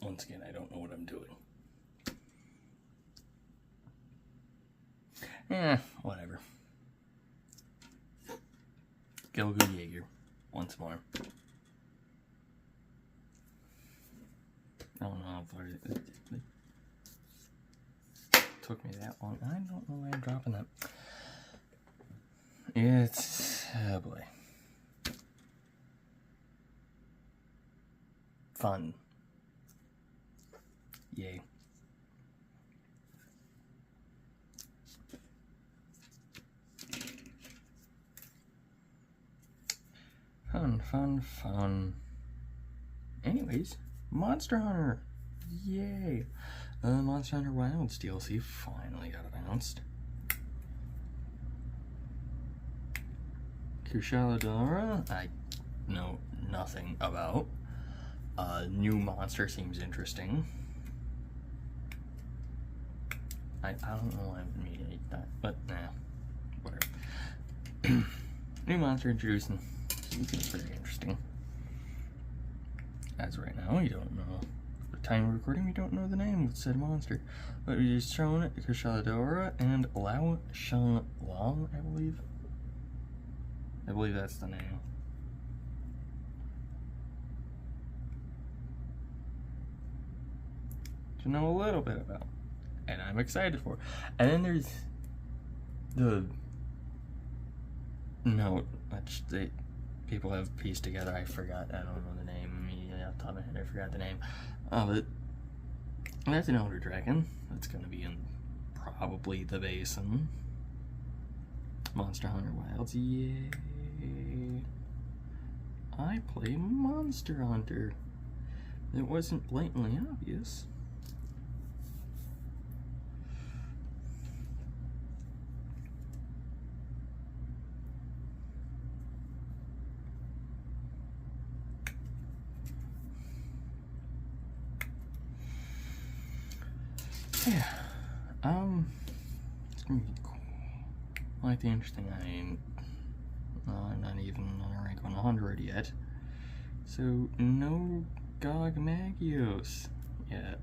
Once again, I don't know what I'm doing. Whatever. Gelgoog Jäger. Once more. I don't know how far it took me that long. I don't know why I'm dropping that. It's... oh boy. Fun. Yay. Fun, fun, fun. Anyways, Monster Hunter. Yay. Monster Hunter Wilds DLC finally got announced. Kushaladora, I know nothing about. New monster seems interesting. I don't know why I mediate that, but nah, whatever. New monster introducing seems very interesting. As of right now, you don't know the time of recording. We don't know the name of said monster, but we just shown it Kushaladora and Lao Shan Long, I believe. I believe that's the name. To know a little bit about, and I'm excited for. And then there's the note which people have pieced together. I forgot. I don't know the name. Off the top of my head, I forgot the name. But that's an elder dragon. That's going to be in probably the basin. Monster Hunter Wilds. Yay! I play Monster Hunter. It wasn't blatantly obvious. Yeah, it's gonna be cool. Like the interesting, I'm not even on rank 100 yet, so no Gog Magios yet.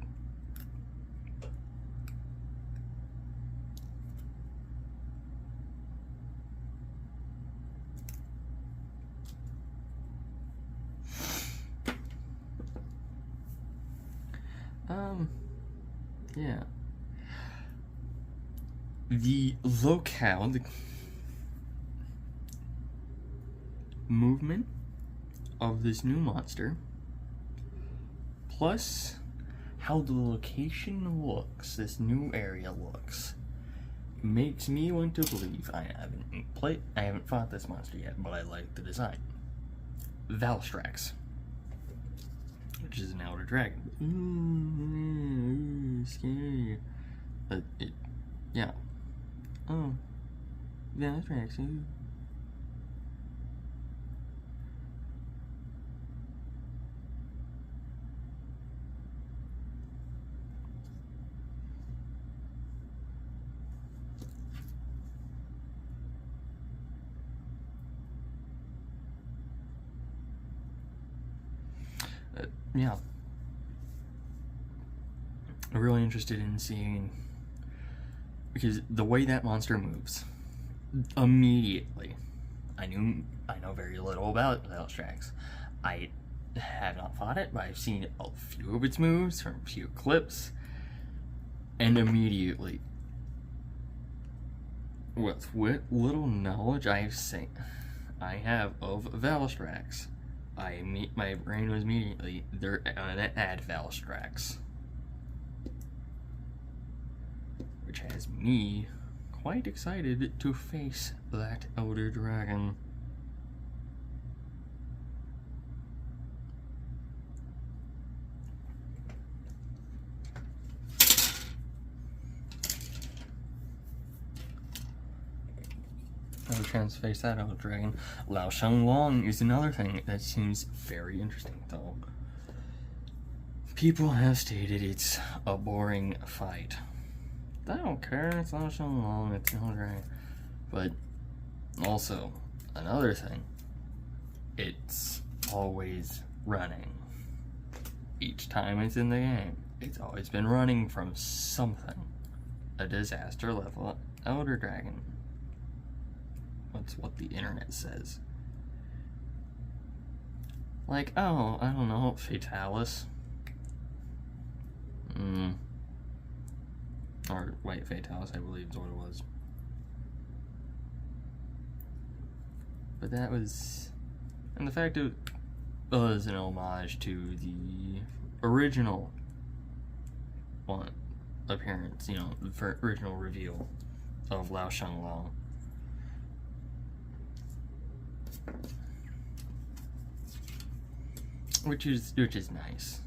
Yeah. The locale, the movement of this new monster, plus how the location looks, this new area looks, makes me want to believe. I haven't fought this monster yet, but I like the design. Valstrax, which is an elder dragon. Ooh, scary. But yeah. Oh, Valstrax. Ooh. Yeah. I'm really interested in seeing, because the way that monster moves, immediately, I know very little about Valstrax. I have not fought it, but I've seen a few of its moves from a few clips, and immediately, with what little knowledge I have of Valstrax, my brain was immediately, they're gonna add Valstrax. Which has me quite excited to face that elder dragon. Another chance to face that elder dragon. Lao Shan Long is another thing that seems very interesting, though. People have stated it's a boring fight. I don't care, it's Lao Shan Long, it's not right. But also, another thing, it's always running. each time it's in the game, it's always been running from something. A disaster level Elder Dragon. That's what the internet says. Like, oh, I don't know, Fatalis. Or, wait, Fatalis, I believe is what it was. But that was... And the fact it was an homage to the original one appearance, you know, the original reveal of Lao Shanglong. Which is nice.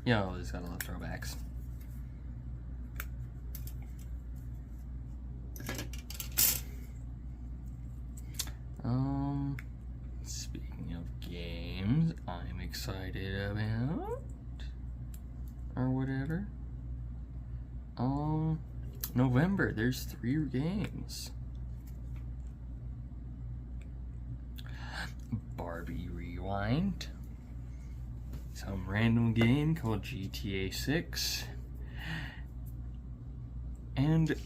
Yeah, always gotta love throwbacks. Speaking of games, I'm excited about, or whatever. November, there's 3 games. Barbie Rewind, some random game called GTA 6, and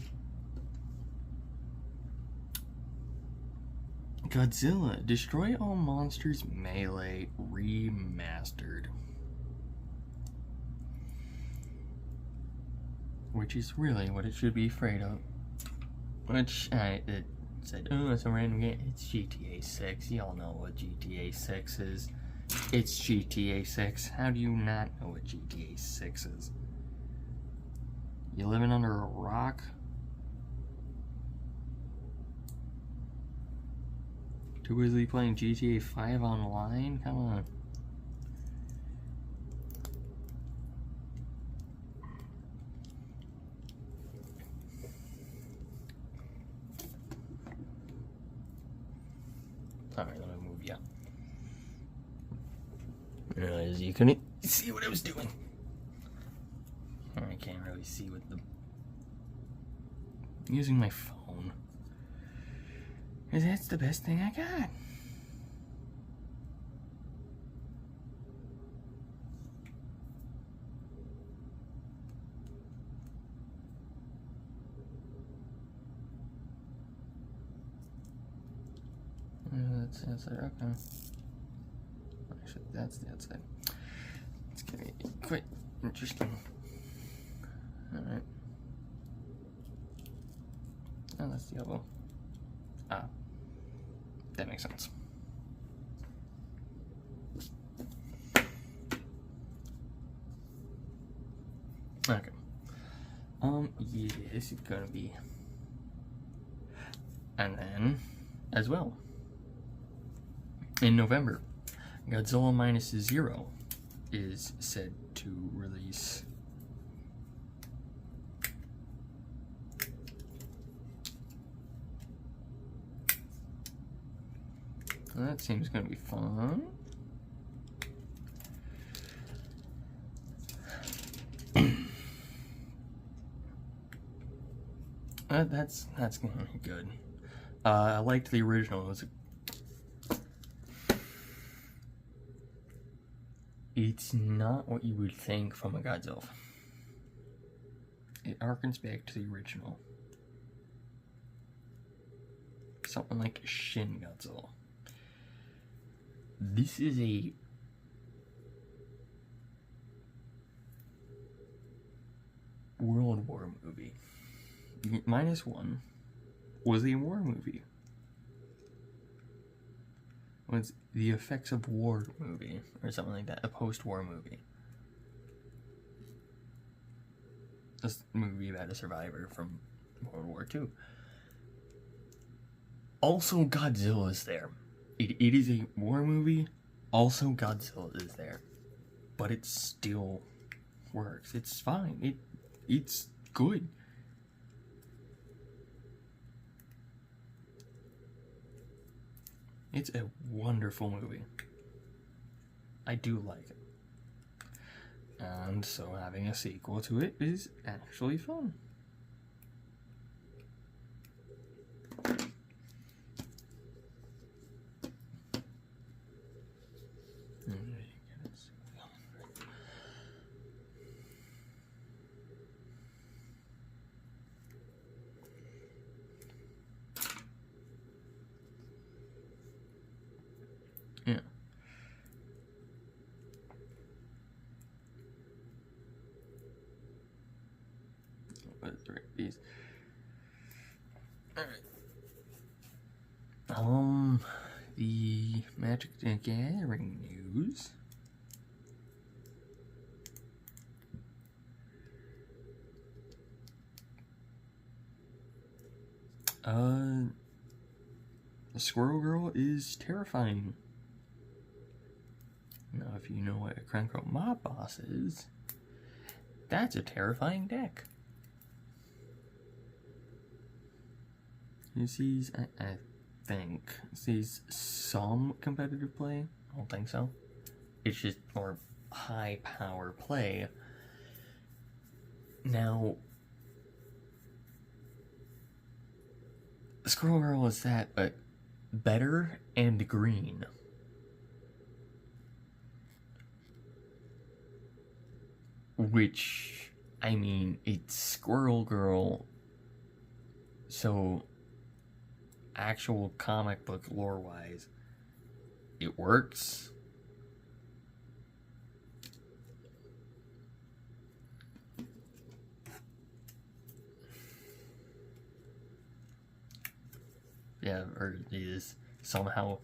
Godzilla Destroy All Monsters Melee Remastered. Which is really what it should be afraid of. Which, it said, oh, it's a random game. It's GTA 6. Y'all know what GTA 6 is. It's GTA 6. How do you not know what GTA 6 is? You living under a rock? Too busy playing GTA 5 online? Come on. Alright, let me move you. As you couldn't see what I was doing. I can't really see what the... I'm using my phone. Because that's the best thing I got. That's the outside, okay. Actually, that's the outside. It's gonna be quite interesting. Alright. Oh, that's the elbow. Ah. That makes sense. Okay. Yeah, this is gonna be... And then, as well, in November, Godzilla Minus Zero is said to release. That seems going to be fun. That's going to be good. I liked the original. It's not what you would think from a Godzilla. It harkens back to the original. Something like Shin Godzilla. This is a World War movie. -1 was a war movie. Was the effects of war movie, or something like that, a post-war movie. This movie about a survivor from World War II. Also, Godzilla is there. It is a war movie. Also, Godzilla is there, but it still works. It's fine. It's good. It's a wonderful movie. I do like it. And so having a sequel to it is actually fun. Yeah. Let's write these. Alright. The Magic the Gathering news. The Squirrel Girl is terrifying. Now, if you know what a Crown Mob Boss is, that's a terrifying deck. He sees, I think, sees some competitive play. I don't think so. It's just more high power play. Now, Squirrel Girl is that, but better and green. Which, I mean, it's Squirrel Girl, so actual comic book lore wise, it works. Yeah, or it is somehow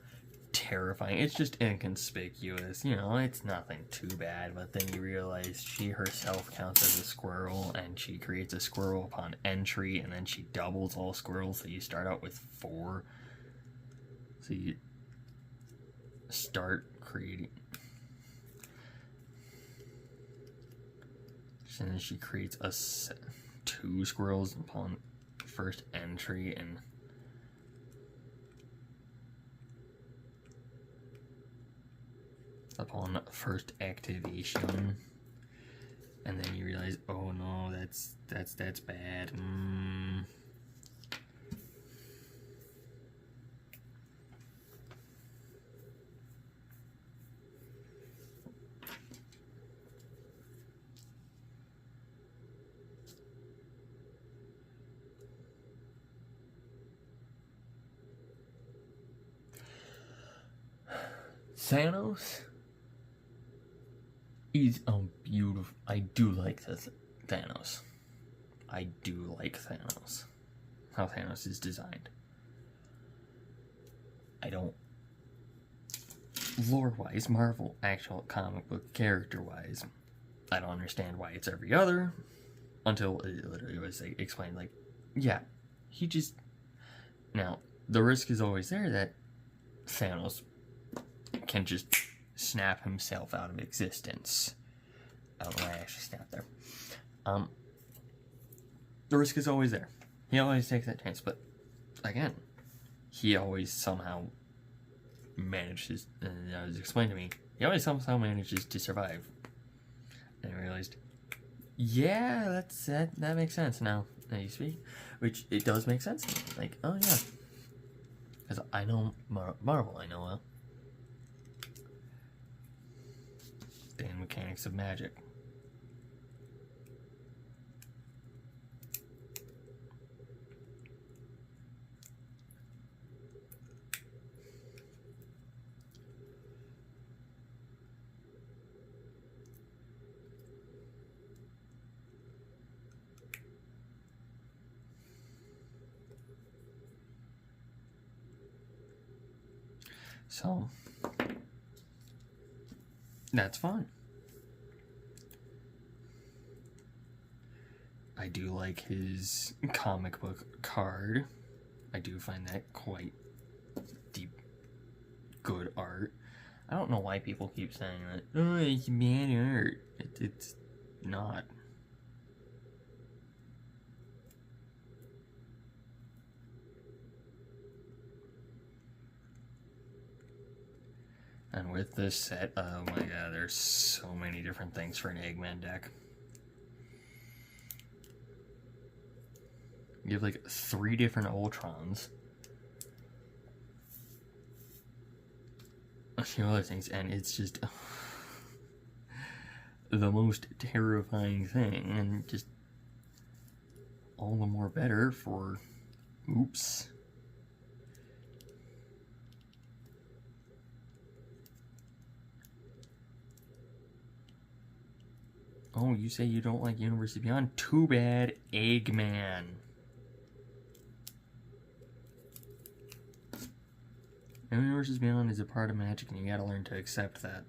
terrifying. It's just inconspicuous, you know, it's nothing too bad, but then you realize she herself counts as a squirrel, and she creates a squirrel upon entry, and then she doubles all squirrels, so you start out with 4. So you start creating... And then she creates 2 squirrels upon first entry, and upon first activation, and then you realize, oh no, that's bad. Thanos is beautiful. I do like Thanos. I do like Thanos. How Thanos is designed. I don't... Lore-wise, Marvel, actual comic book character-wise, I don't understand why it's every other, until it literally was explained, like, yeah, he just... Now, the risk is always there that Thanos can just snap himself out of existence. Oh, I actually snapped there. The risk is always there. He always takes that chance, but again, he always somehow manages, it was explained to me, he always somehow manages to survive. And I realized, yeah, that makes sense now that you speak, which it does make sense to me. Like, oh yeah, because I know Marvel, I know the mechanics of magic. So, that's fine. I do like his comic book card. I do find that quite deep, good art. I don't know why people keep saying that, oh, it's bad art. It's not. And with this set, oh my god, there's so many different things for an Eggman deck. You have like 3 different Ultrons. A few other things, and it's just the most terrifying thing, and just all the more better for... Oops. Oh, you say you don't like Universes Beyond? Too bad, Eggman. Universes Beyond is a part of Magic, and you gotta learn to accept that.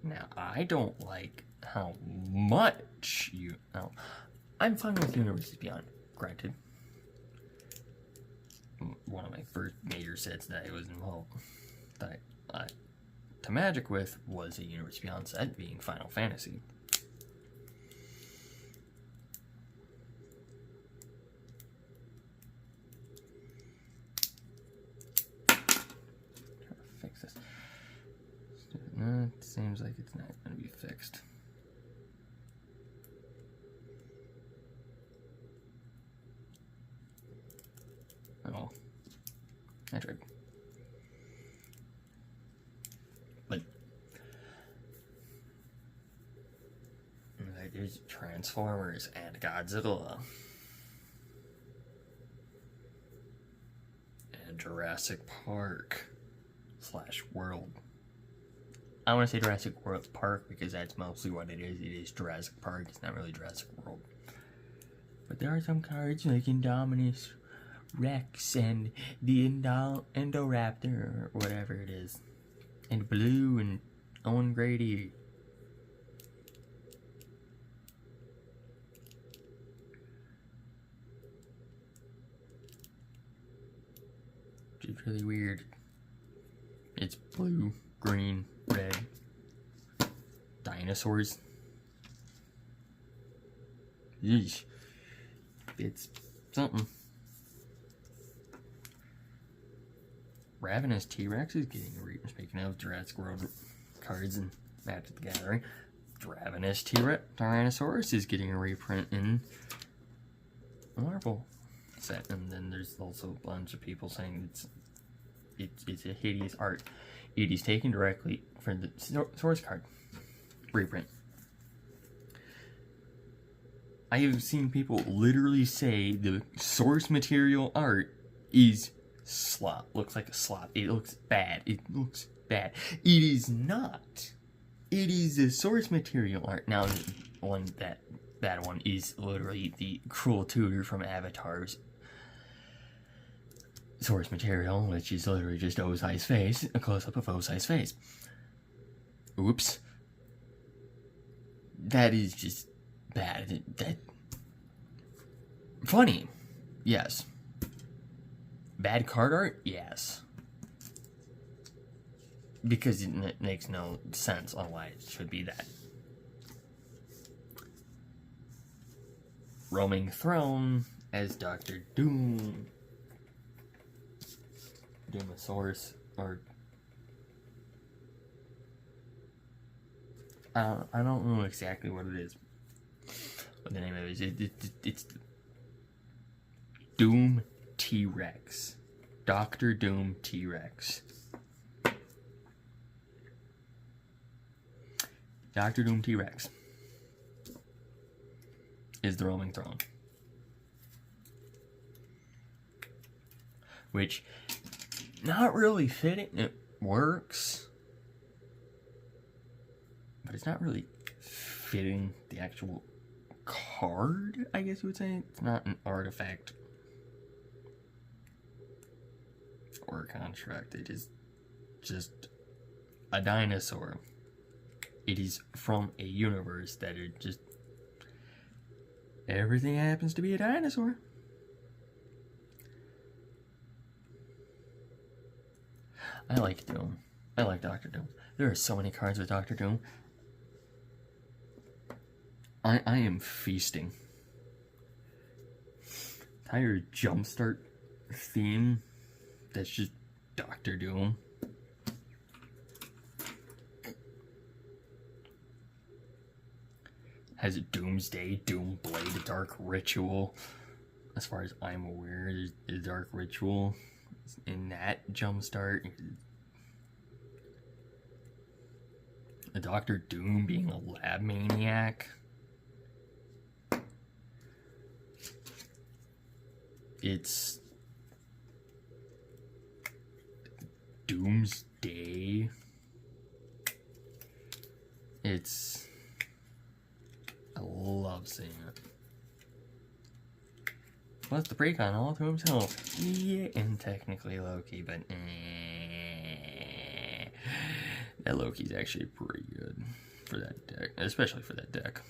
Now, I don't like how much you... Oh, I'm fine with Universes Beyond, granted. One of my first major sets that I was involved that I to Magic with was a Universes Beyond set, being Final Fantasy. Fix this. No, it seems like it's not going to be fixed. Oh, I tried. But there's Transformers and Godzilla and Jurassic Park / World. I want to say Jurassic World Park because that's mostly what it is. It is Jurassic Park. It's not really Jurassic World. But there are some cards like Indominus Rex and the Indoraptor or whatever it is, and Blue and Owen Grady. Which is really weird. It's blue, green, red. Dinosaurs. Yeesh. It's something. Ravenous T-Rex is getting a reprint. Speaking of Jurassic World cards and Magic the Gathering, Ravenous T-Rex Tyrannosaurus is getting a reprint in Marvel set. And then there's also a bunch of people saying it's a hideous art. It is taken directly from the source card reprint. I have seen people literally say the source material art is slop. Looks like a slop. It looks bad. It looks bad. It is not. It is the source material art. Now, that one is literally the Cruel Tutor from Avatar's source material, which is literally just Ozai's face, a close-up of Ozai's face. Oops. That is just bad. Funny. Yes. Bad card art? Yes. Because it makes no sense on why it should be that. Roaming Throne as Dr. Doom. Doomosaurus, or... I don't know exactly what it is. What the name of it is. It's Doom T-Rex. Dr. Doom T-Rex. Dr. Doom T-Rex is the Roaming Throne. Which, not really fitting. It works. But it's not really fitting the actual card, I guess you would say. It's not an artifact or a construct. It is just a dinosaur. It is from a universe that is just... everything happens to be a dinosaur. I like Doom. I like Dr. Doom. There are so many cards with Dr. Doom. I am feasting. Entire Jumpstart theme that's just Dr. Doom. Has a Doomsday, Doomblade, Dark Ritual. As far as I'm aware, there's a Dark Ritual in that Jumpstart. A Dr. Doom being a lab maniac. It's Doomsday. I love seeing it. Plus the precon all to himself. Yeah, and technically Loki, but that Loki's actually pretty good for that deck, especially for that deck.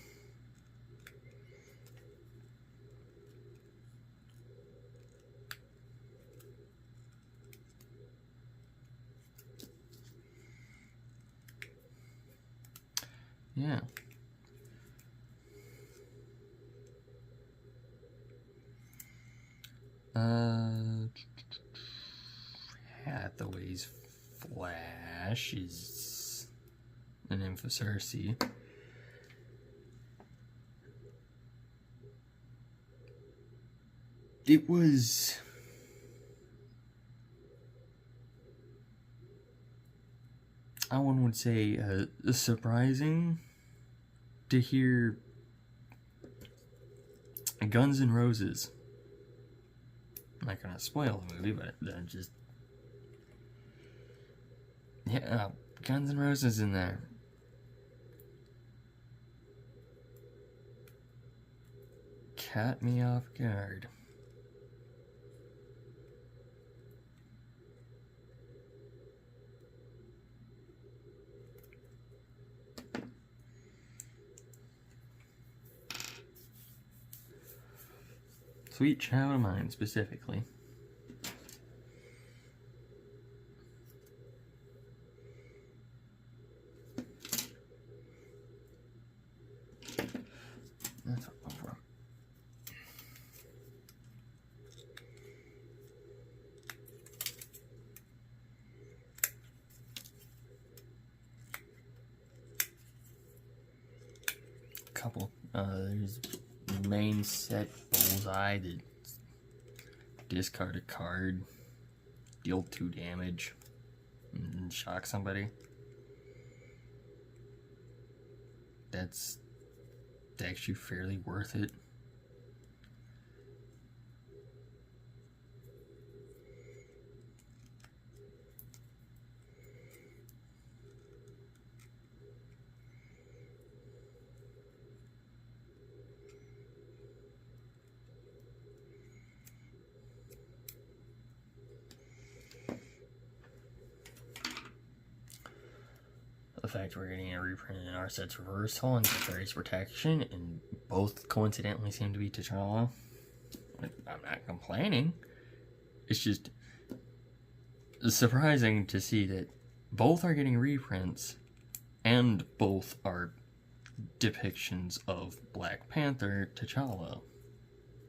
Yeah. Hathaway's Flash is an Infocercy. It was one would say surprising to hear Guns N' Roses. I'm not gonna spoil the movie, but just yeah, Guns N' Roses in there. Caught me off guard. Sweet Child of Mine, specifically. That's over. Couple. There's main set Bullseye that discard a card, deal 2 damage, and shock somebody. That's actually fairly worth it. The fact we're getting a reprint in our set's reversal and Teferi's protection, and both coincidentally seem to be T'Challa. I'm not complaining. It's just surprising to see that both are getting reprints, and both are depictions of Black Panther T'Challa.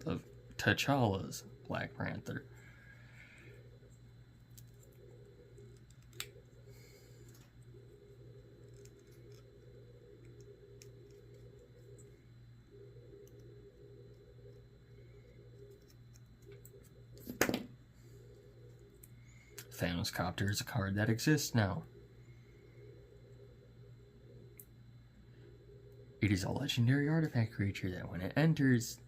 Of T'Challa's Black Panther. Thanos Copter is a card that exists now. It is a legendary artifact creature that when it enters,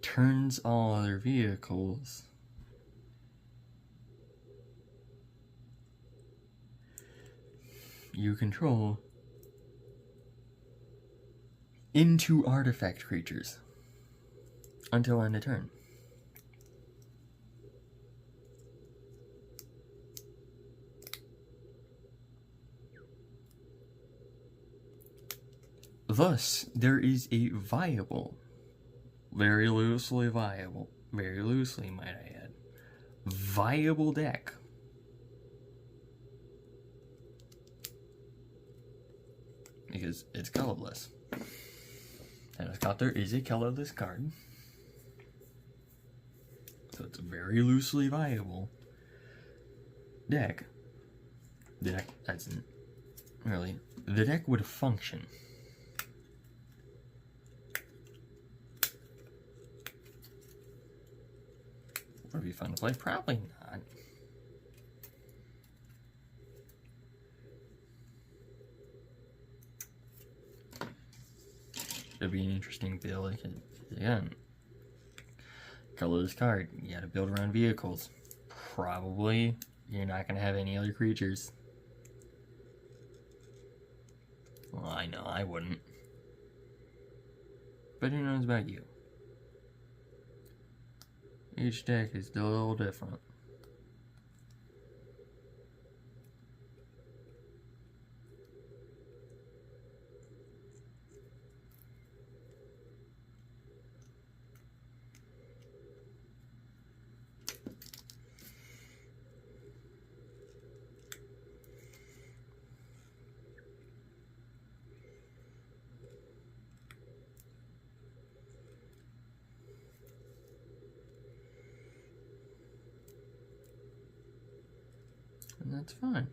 turns all other vehicles you control into artifact creatures until end of turn. Thus, there is a viable, very loosely might I add, viable deck because it's colorless. Thanos Copter is a colorless card, so it's a very loosely viable deck. The deck would function. Would it be fun to play? Probably not. It'd be an interesting build. Again, color this card. You gotta build around vehicles. Probably You're not gonna have any other creatures. Well, I know I wouldn't. But who knows about you? Each deck is still a little different. And that's fine.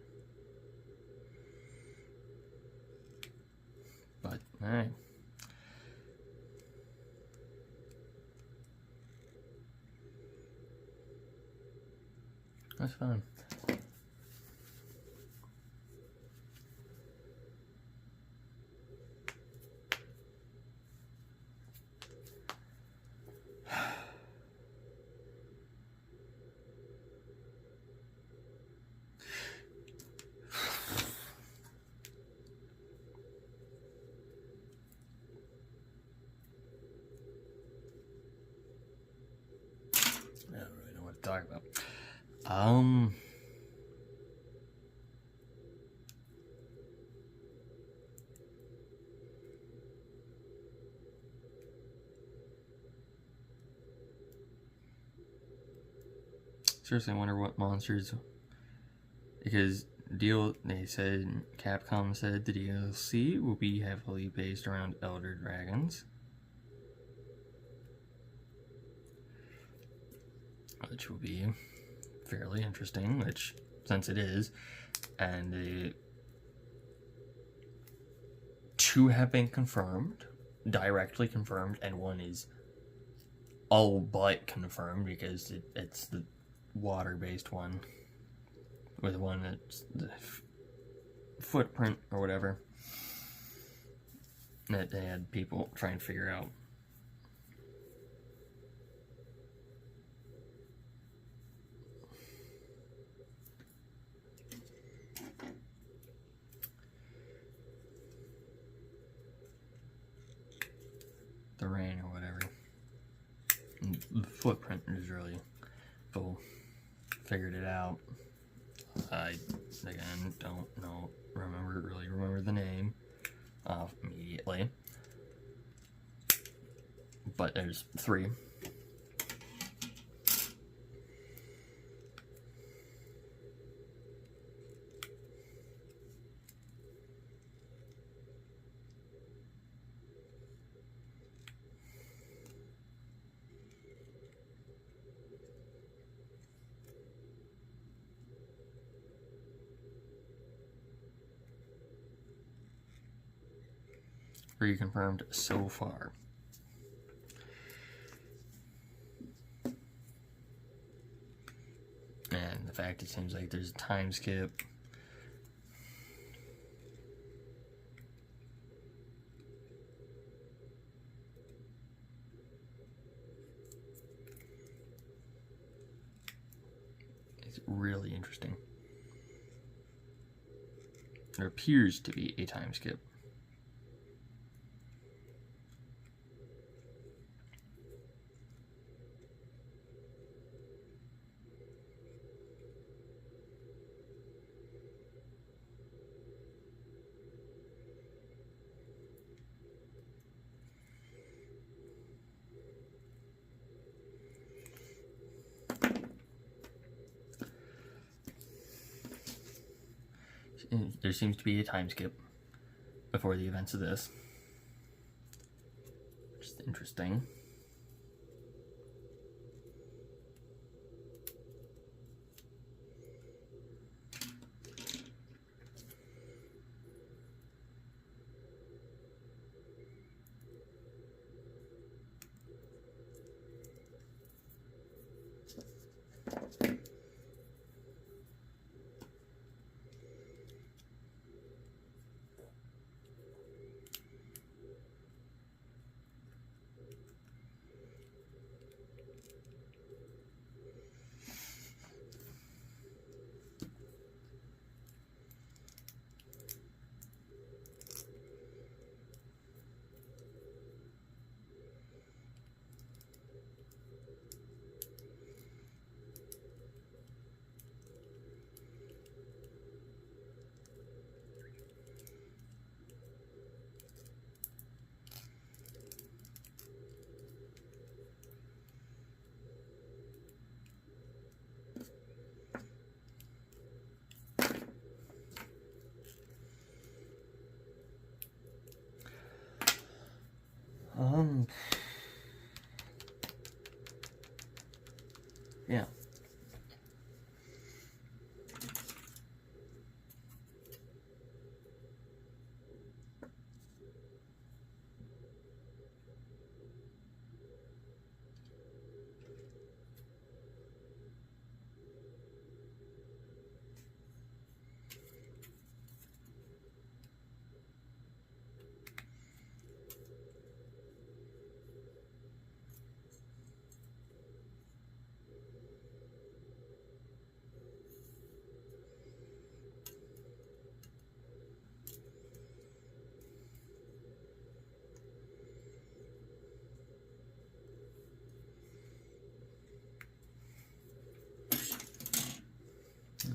But, alright. That's fine. I don't really know what to talk about. Seriously, I wonder what monsters. Because they said, Capcom said the DLC will be heavily based around Elder Dragons. Which will be fairly interesting, which, since it is, and two have been confirmed, directly confirmed, and one is all but confirmed because it's the water-based one, or the one that's the footprint or whatever that they had people try and figure out. The rain or whatever. And the footprint is really full. Figured it out. I again don't really remember the name immediately. But there's three. Reconfirmed so far. And the fact it seems like there's a time skip. It's really interesting. There appears to be a time skip. There seems to be a time skip before the events of this. Which is interesting. Yeah.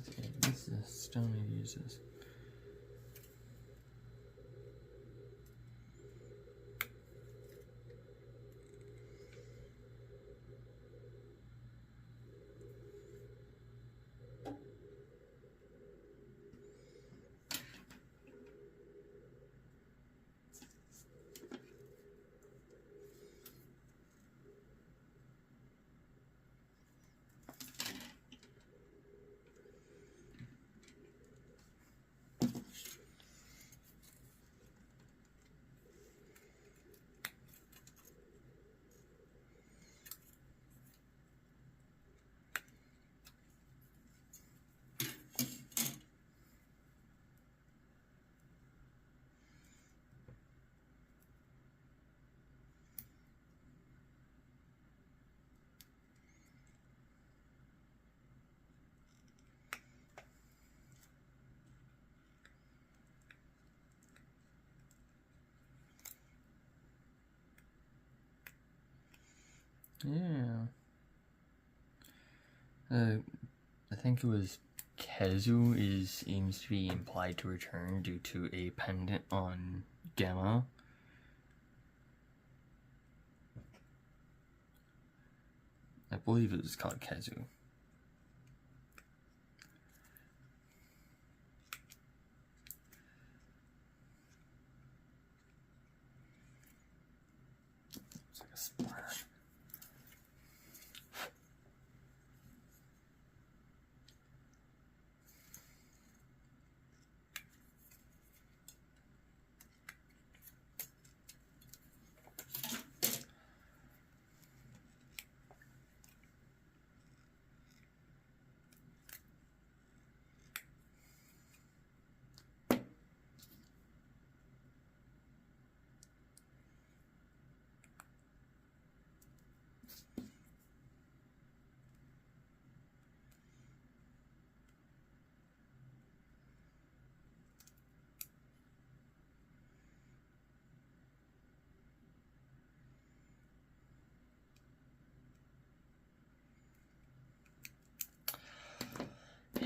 Okay, this is the stone he uses. Yeah. I think it was Kezu seems to be implied to return due to a pendant on Gemma. I believe it was called Kezu. It's like a splash.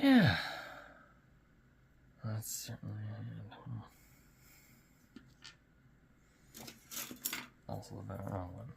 Yeah. That's certainly also a better wrong one.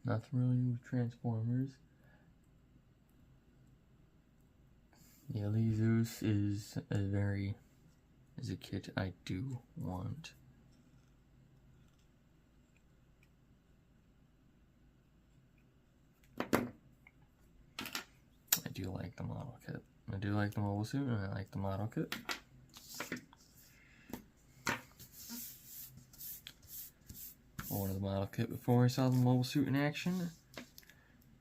Not familiar with Transformers. Yeah, Zeus is a kit I do want. I do like the model kit. I do like the mobile suit and I like the model kit. one of the model kit before I saw the mobile suit in action.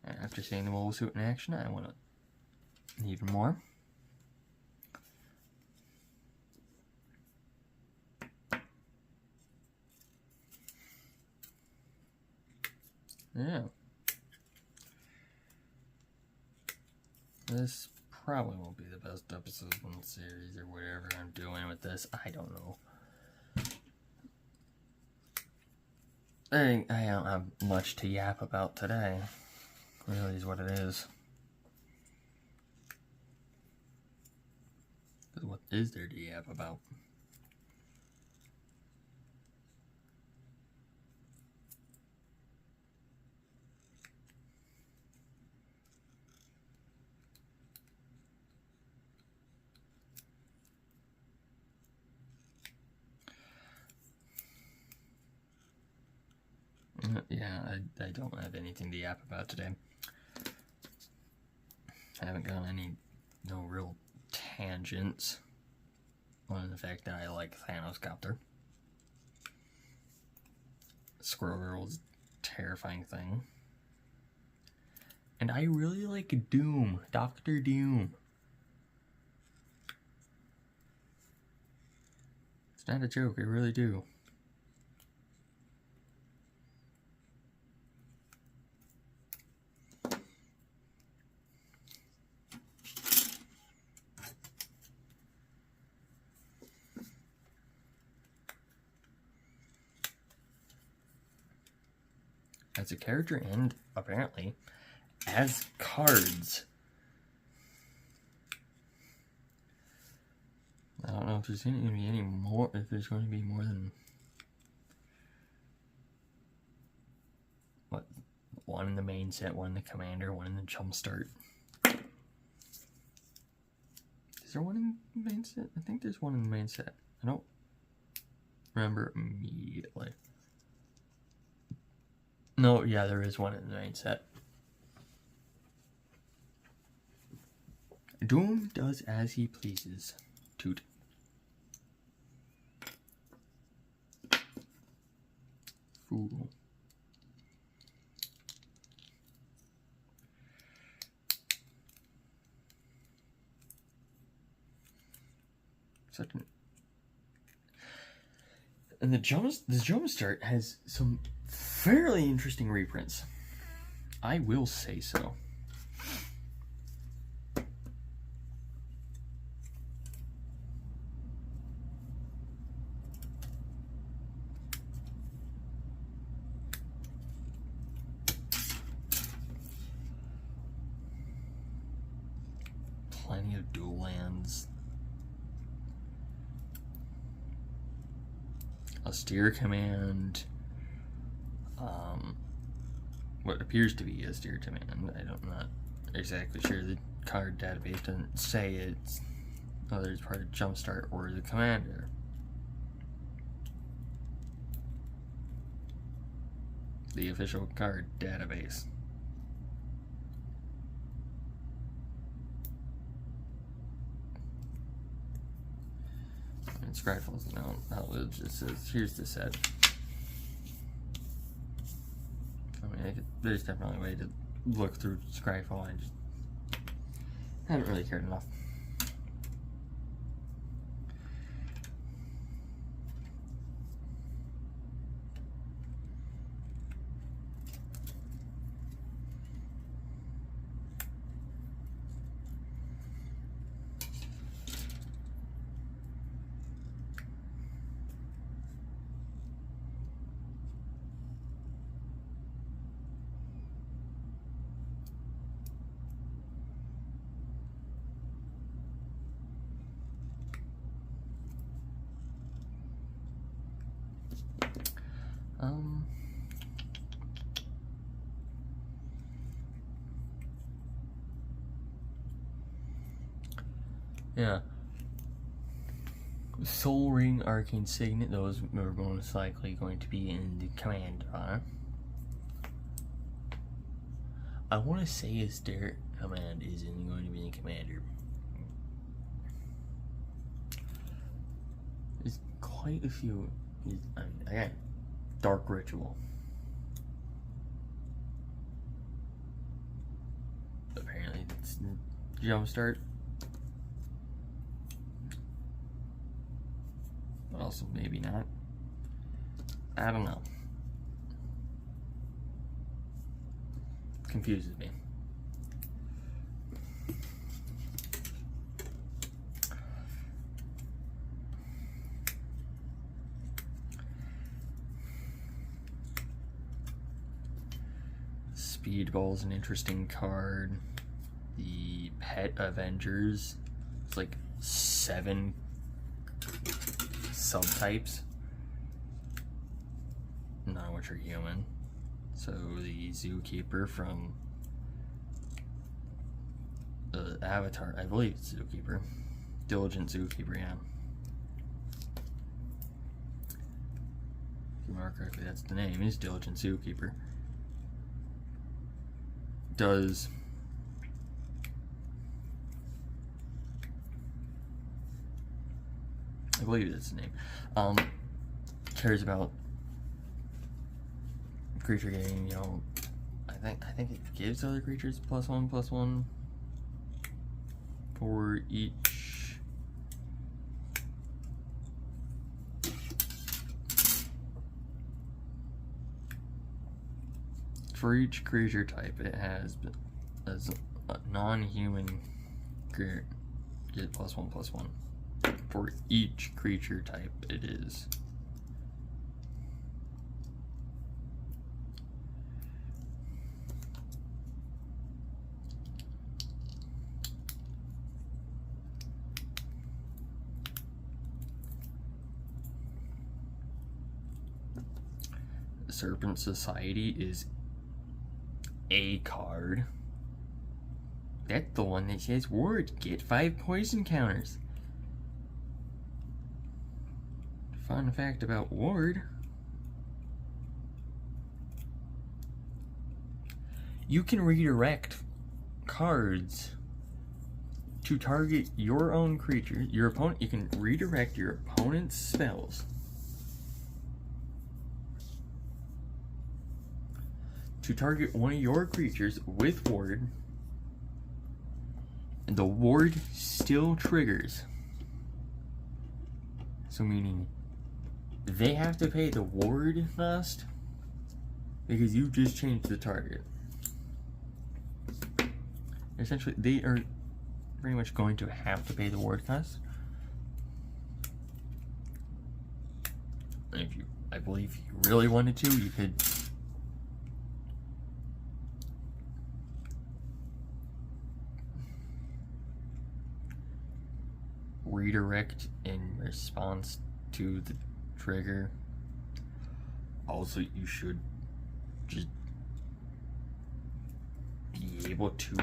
And after seeing the mobile suit in action, I want even more. Yeah. This probably won't be the best episode in the series or whatever I'm doing with this. I don't know. I don't have much to yap about today. Really is what it is. What is there to yap about? Yeah, I don't have anything to yap about today. I haven't got no real tangents on the fact that I like Thanos Copter. Squirrel Girl's a terrifying thing. And I really like Doom, Dr. Doom. It's not a joke, I really do. As a character and apparently as cards. I don't know if there's going to be any more, if there's going to be more than what, one in the main set, one in the commander, one in the jumpstart. Is there one in the main set? I think there's one in the main set. I don't remember immediately. No, yeah, there is one in the main set. Doom does as he pleases. Toot. Fool. Such an... And the jumpstart has some fairly interesting reprints. I will say so. Plenty of dual lands. Austere Command. What appears to be Austere Command. I'm not exactly sure. The card database doesn't say it's whether it's part of Jumpstart or the Commander. The official card database. And Scryfall's it just says here's the set. I mean, there's definitely a way to look through Scryfall. I just haven't really cared enough. Yeah. Soul Ring, Arcane Signet, those are most likely going to be in the Commander. I want to say Austere Command isn't going to be in the Commander. There's quite a few. I mean, again, Dark Ritual. Apparently it's Jumpstart. But also maybe not. I don't know. Confuses me. Speedball's an interesting card. The Pet Avengers. It's like 7 subtypes, none of which are human. So the Zookeeper from Avatar, I believe it's Zookeeper. Diligent Zookeeper, yeah. If you remember correctly, that's the name, is Diligent Zookeeper. Does I believe that's the name. Cares about creature getting, you know, I think it gives other creatures +1/+1 for each creature type. It has, as a non-human creature, get +1/+1 for each creature type it is. Serpent Society is a card. That's the one that says ward, get 5 poison counters. Fun fact about ward: you can redirect cards to target your own creature. Your opponent, you can redirect your opponent's spells to target one of your creatures with ward, and the ward still triggers. So meaning they have to pay the ward cost because you just changed the target. Essentially, they are pretty much going to have to pay the ward cost. And if you, I believe, if you really wanted to, you could redirect in response to the trigger. Also, you should just be able to,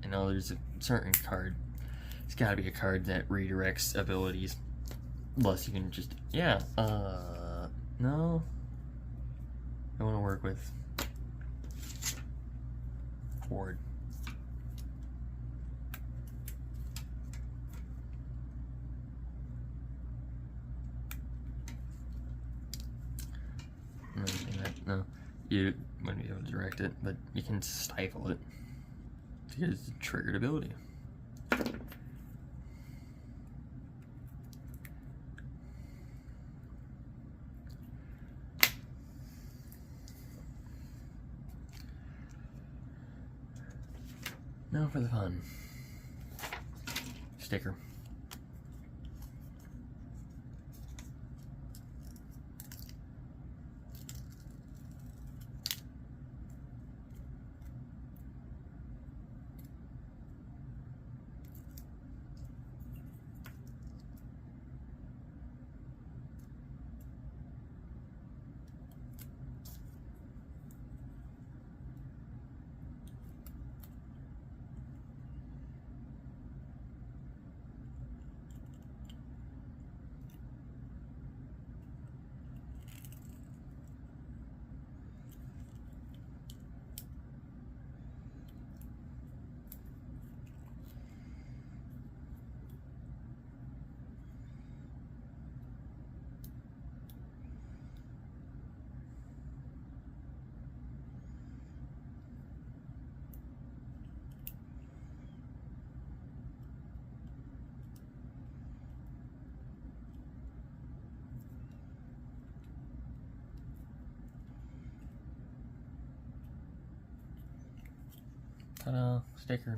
I know there's a certain card, it's gotta be a card that redirects abilities, unless you can just, yeah, no, I want to work with ward. No, you wouldn't be able to direct it, but you can stifle it to get its triggered ability. Now for the fun. Sticker. Ta-da, sticker.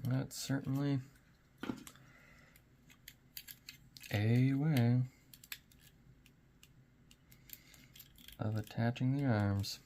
That's certainly a way of attaching the arms.